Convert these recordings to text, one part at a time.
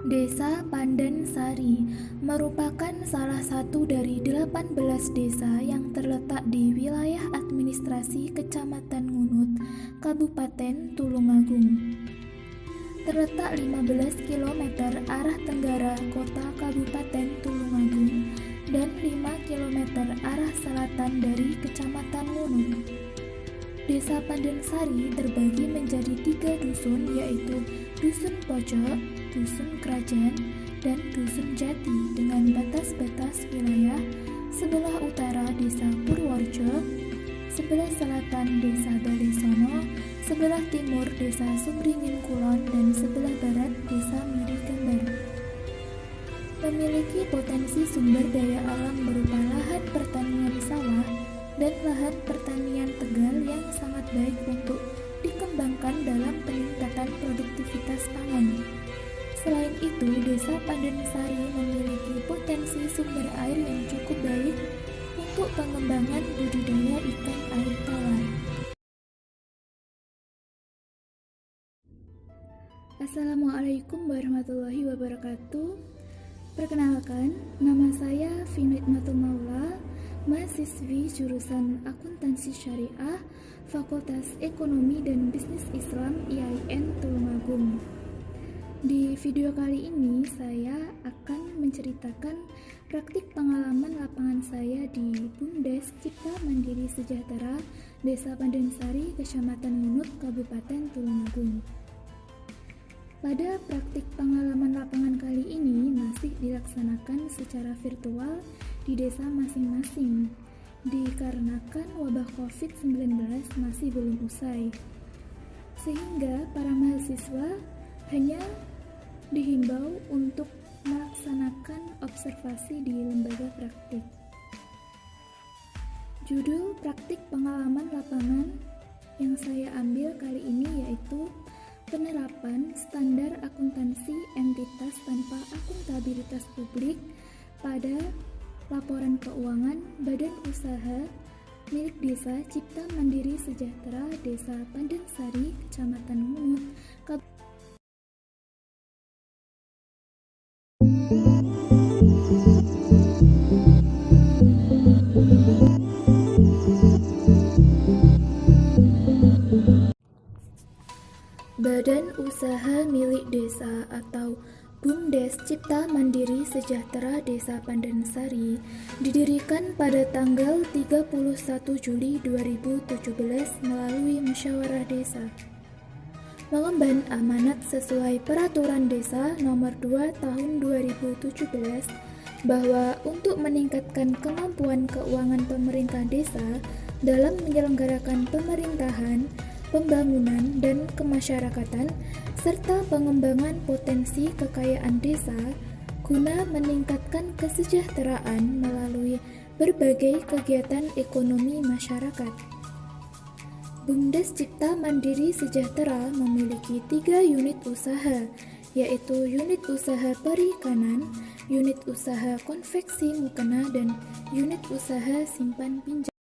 Desa Pandansari merupakan salah satu dari 18 desa yang terletak di wilayah administrasi Kecamatan Ngunut, Kabupaten Tulungagung. Terletak 15 km arah tenggara kota Kabupaten Tulungagung dan 5 km arah selatan dari Kecamatan Ngunut. Desa Pandansari terbagi menjadi 3 dusun, yaitu Dusun Pojok, Dusun Kerajaan, dan Dusun Jati dengan batas-batas wilayah sebelah utara Desa Purworejo, sebelah selatan Desa Balisono, sebelah timur Desa Sumringin Kulon, dan sebelah barat Desa Miri Gambar. Memiliki potensi sumber daya alam berupa lahan pertanian sawah dan lahan pertanian tegal yang sangat baik untuk dikembangkan dalam peningkatan produktivitas pangan. Selain itu, Desa Pandansari memiliki potensi sumber air yang cukup baik untuk pengembangan budidaya ikan air tawar. Assalamualaikum warahmatullahi wabarakatuh. Perkenalkan, nama saya Finitmatul Maula, mahasiswi jurusan Akuntansi Syariah, Fakultas Ekonomi dan Bisnis Islam IAIN Tulungagung. Di video kali ini saya akan menceritakan praktik pengalaman lapangan saya di BUMDes Cipta Mandiri Sejahtera Desa Pandansari, Kecamatan Ngunut, Kabupaten Tulungagung. Pada praktik pengalaman lapangan kali ini masih dilaksanakan secara virtual di desa masing-masing, dikarenakan wabah COVID-19 masih belum usai, sehingga para mahasiswa hanya dihimbau untuk melaksanakan observasi di lembaga praktik. Judul praktik pengalaman lapangan yang saya ambil kali ini yaitu penerapan standar akuntansi entitas tanpa akuntabilitas publik pada laporan keuangan badan usaha milik Desa Cipta Mandiri Sejahtera Desa Pandansari, Kecamatan Ngunut, Badan Usaha Milik Desa atau BUMDes Cipta Mandiri Sejahtera Desa Pandansari didirikan pada tanggal 31 Juli 2017 melalui musyawarah desa. Mengemban amanat sesuai Peraturan Desa Nomor 2 Tahun 2017 bahwa untuk meningkatkan kemampuan keuangan pemerintah desa dalam menyelenggarakan pemerintahan, pembangunan dan kemasyarakatan, serta pengembangan potensi kekayaan desa guna meningkatkan kesejahteraan melalui berbagai kegiatan ekonomi masyarakat. BUMDes Cipta Mandiri Sejahtera memiliki 3 unit usaha, yaitu unit usaha perikanan, unit usaha konveksi mukena, dan unit usaha simpan pinjam.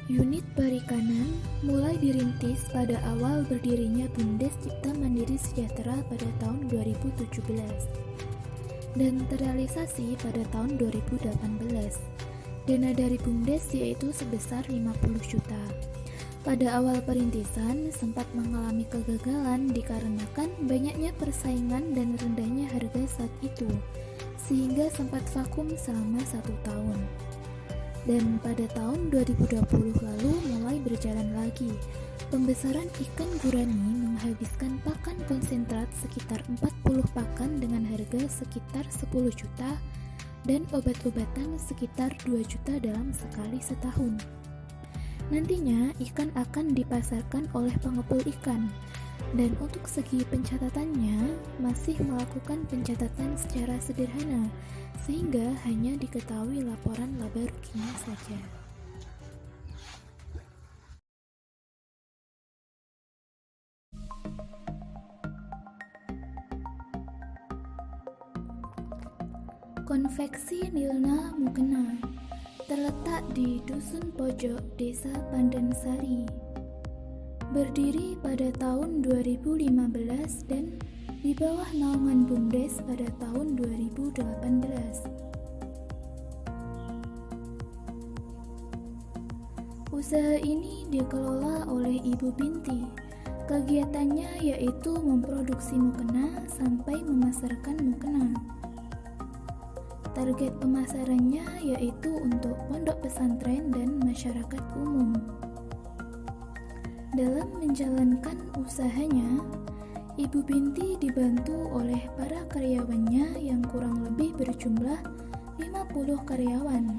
Unit perikanan mulai dirintis pada awal berdirinya BUMDes Cipta Mandiri Sejahtera pada tahun 2017 dan terrealisasi pada tahun 2018. Dana dari BUMDes yaitu sebesar 50 juta. Pada awal perintisan sempat mengalami kegagalan dikarenakan banyaknya persaingan dan rendahnya harga saat itu, sehingga sempat vakum selama 1 tahun. Dan pada tahun 2020 lalu mulai berjalan lagi. Pembesaran ikan gurami menghabiskan pakan konsentrat sekitar 40 pakan dengan harga sekitar 10 juta dan obat-obatan sekitar 2 juta dalam sekali setahun. Nantinya ikan akan dipasarkan oleh pengepul ikan, dan untuk segi pencatatannya masih melakukan pencatatan secara sederhana sehingga hanya diketahui laporan laba ruginya saja. Konveksi Nilna Mukena. terletak di Dusun Pojok, Desa Pandansari. Berdiri pada tahun 2015 dan di bawah naungan BUMDes pada tahun 2018. Usaha ini dikelola oleh Ibu Binti. Kegiatannya yaitu memproduksi mukena sampai memasarkan mukena. Target pemasarannya yaitu untuk pondok pesantren dan masyarakat umum. Dalam menjalankan usahanya, Ibu Binti dibantu oleh para karyawannya yang kurang lebih berjumlah 50 karyawan,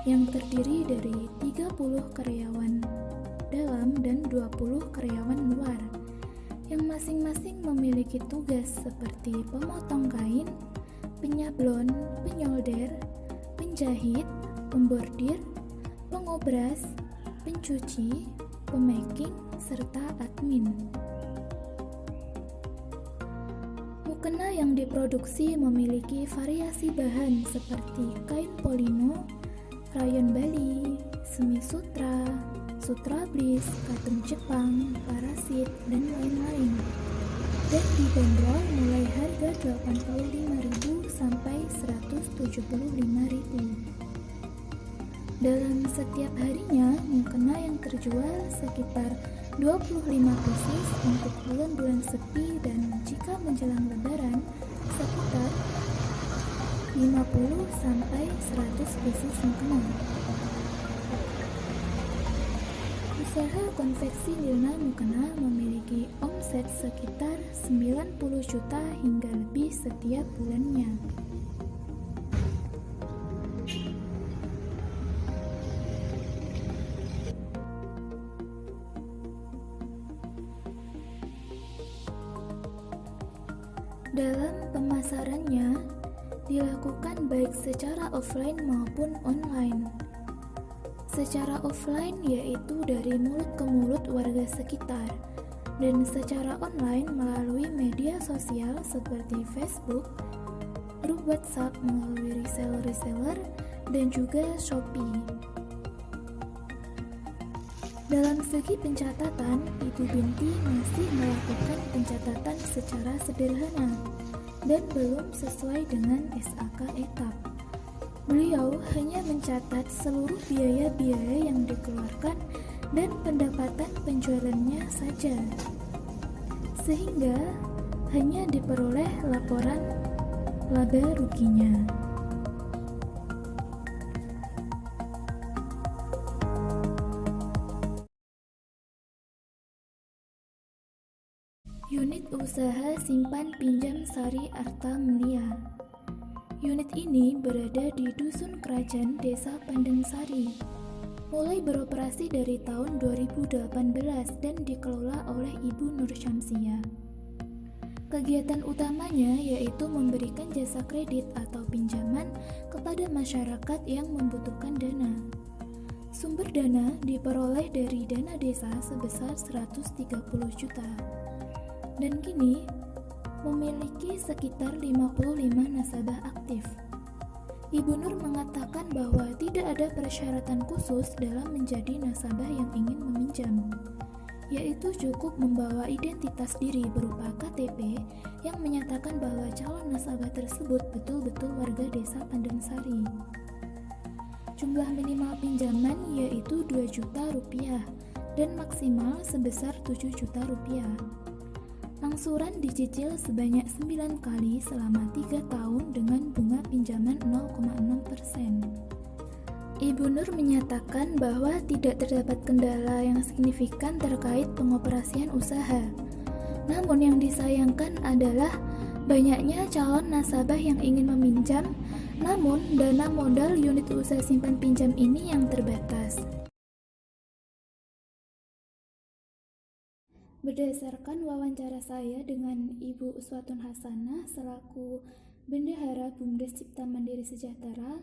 yang terdiri dari 30 karyawan dalam dan 20 karyawan luar, yang masing-masing memiliki tugas seperti pemotong kain, penyablon, penyolder, penjahit, pembordir, pengobras, pencuci, pemaking, serta admin. Mukena yang diproduksi memiliki variasi bahan seperti kain polino, rayon Bali, semi sutra, sutra blis, katun Jepang, parasit, dan lain-lain. Dan dibanderol mulai harga 85.000 sampai 175.000. Dalam setiap harinya, mukena yang terjual sekitar 25 pieces untuk bulan-bulan sepi, dan jika menjelang lebaran sekitar 50 sampai 100 pieces mukena. Usaha konveksi nilna mukena memiliki omset sekitar 90 juta hingga lebih setiap bulannya. Dalam pemasarannya dilakukan baik secara offline maupun online. Secara offline yaitu dari mulut ke mulut warga sekitar, dan secara online melalui media sosial seperti Facebook, grup WhatsApp melalui reseller, dan juga Shopee. Dalam segi pencatatan, Ibu Binti masih melakukan pencatatan secara sederhana dan belum sesuai dengan SAK etap. Beliau hanya mencatat seluruh biaya-biaya yang dikeluarkan dan pendapatan penjualannya saja, sehingga hanya diperoleh laporan laba ruginya. Unit Usaha Simpan Pinjam Sari Arta Mulia. Unit ini berada di Dusun Kerajaan, Desa Pandansari. Mulai beroperasi dari tahun 2018 dan dikelola oleh Ibu Nur Syamsiah. Kegiatan utamanya yaitu memberikan jasa kredit atau pinjaman kepada masyarakat yang membutuhkan dana. Sumber dana diperoleh dari dana desa sebesar 130 juta. Dan kini memiliki sekitar 55 nasabah aktif. Ibu Nur mengatakan bahwa tidak ada persyaratan khusus dalam menjadi nasabah yang ingin meminjam, yaitu cukup membawa identitas diri berupa KTP yang menyatakan bahwa calon nasabah tersebut betul-betul warga Desa Pandansari. Jumlah minimal pinjaman yaitu 2 juta rupiah dan maksimal sebesar 7 juta rupiah. Angsuran dicicil sebanyak 9 kali selama 3 tahun dengan bunga pinjaman 0,6%. Ibu Nur menyatakan bahwa tidak terdapat kendala yang signifikan terkait pengoperasian usaha. Namun yang disayangkan adalah banyaknya calon nasabah yang ingin meminjam, namun dana modal unit usaha simpan pinjam ini yang terbatas. Berdasarkan wawancara saya dengan Ibu Uswatun Hasanah selaku Bendahara BUMDes Cipta Mandiri Sejahtera,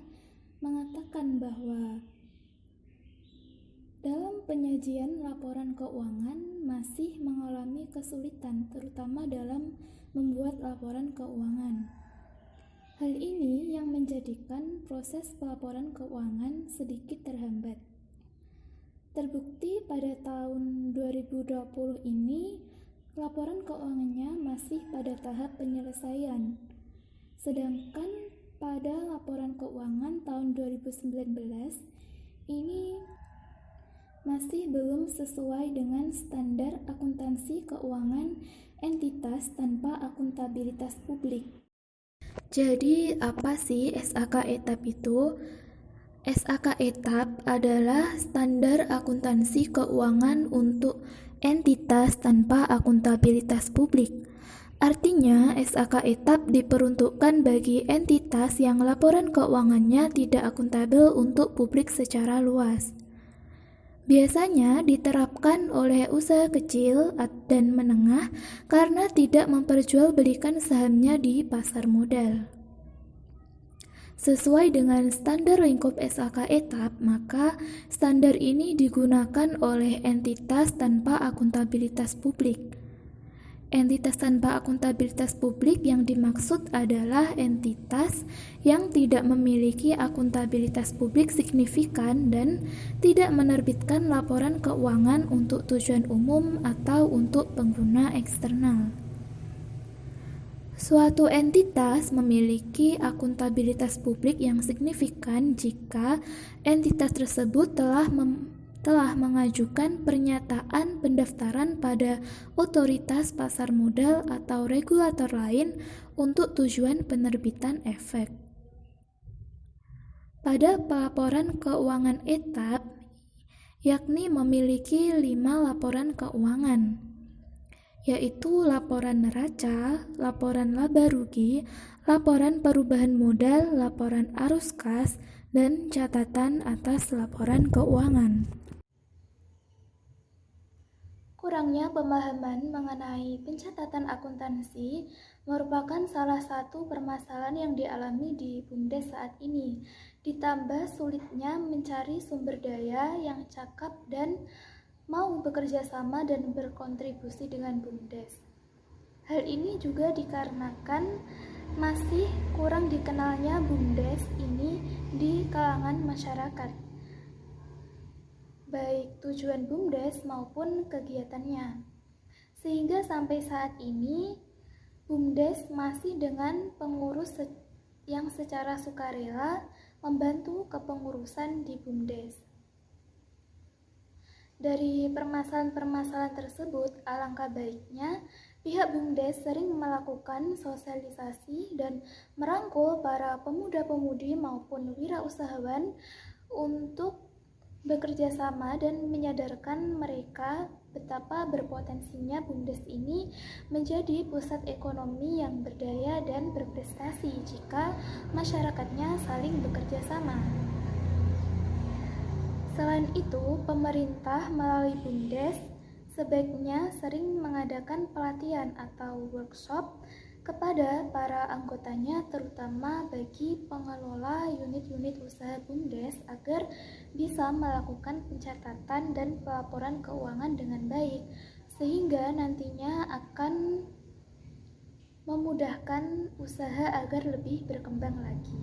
mengatakan bahwa dalam penyajian laporan keuangan masih mengalami kesulitan, terutama dalam membuat laporan keuangan. Hal ini yang menjadikan proses pelaporan keuangan sedikit terhambat. Terbukti pada tahun 2020 ini, laporan keuangannya masih pada tahap penyelesaian. Sedangkan pada laporan keuangan tahun 2019 ini masih belum sesuai dengan standar akuntansi keuangan entitas tanpa akuntabilitas publik. Jadi, apa sih SAK ETAP itu? SAK ETAP adalah standar akuntansi keuangan untuk entitas tanpa akuntabilitas publik. Artinya, SAK ETAP diperuntukkan bagi entitas yang laporan keuangannya tidak akuntabel untuk publik secara luas. Biasanya diterapkan oleh usaha kecil dan menengah karena tidak memperjualbelikan sahamnya di pasar modal. Sesuai dengan standar lingkup SAK ETAP, maka standar ini digunakan oleh entitas tanpa akuntabilitas publik. Entitas tanpa akuntabilitas publik yang dimaksud adalah entitas yang tidak memiliki akuntabilitas publik signifikan dan tidak menerbitkan laporan keuangan untuk tujuan umum atau untuk pengguna eksternal. Suatu entitas memiliki akuntabilitas publik yang signifikan jika entitas tersebut telah mengajukan pernyataan pendaftaran pada otoritas pasar modal atau regulator lain untuk tujuan penerbitan efek. Pada pelaporan keuangan ETAP, yakni memiliki 5 laporan keuangan, yaitu laporan neraca, laporan laba rugi, laporan perubahan modal, laporan arus kas, dan catatan atas laporan keuangan. Kurangnya pemahaman mengenai pencatatan akuntansi merupakan salah satu permasalahan yang dialami di BUMDes saat ini, ditambah sulitnya mencari sumber daya yang cakap dan mau bekerja sama dan berkontribusi dengan BUMDes. Hal ini juga dikarenakan masih kurang dikenalnya BUMDes ini di kalangan masyarakat, baik tujuan BUMDes maupun kegiatannya. Sehingga sampai saat ini BUMDes masih dengan pengurus yang secara sukarela membantu kepengurusan di BUMDes. Dari permasalahan-permasalahan tersebut, alangkah baiknya pihak BUMDes sering melakukan sosialisasi dan merangkul para pemuda-pemudi maupun wirausahawan untuk bekerja sama dan menyadarkan mereka betapa berpotensinya BUMDes ini menjadi pusat ekonomi yang berdaya dan berprestasi jika masyarakatnya saling bekerja sama. Selain itu, pemerintah melalui BUMDes sebaiknya sering mengadakan pelatihan atau workshop kepada para anggotanya, terutama bagi pengelola unit-unit usaha BUMDes agar bisa melakukan pencatatan dan pelaporan keuangan dengan baik, sehingga nantinya akan memudahkan usaha agar lebih berkembang lagi.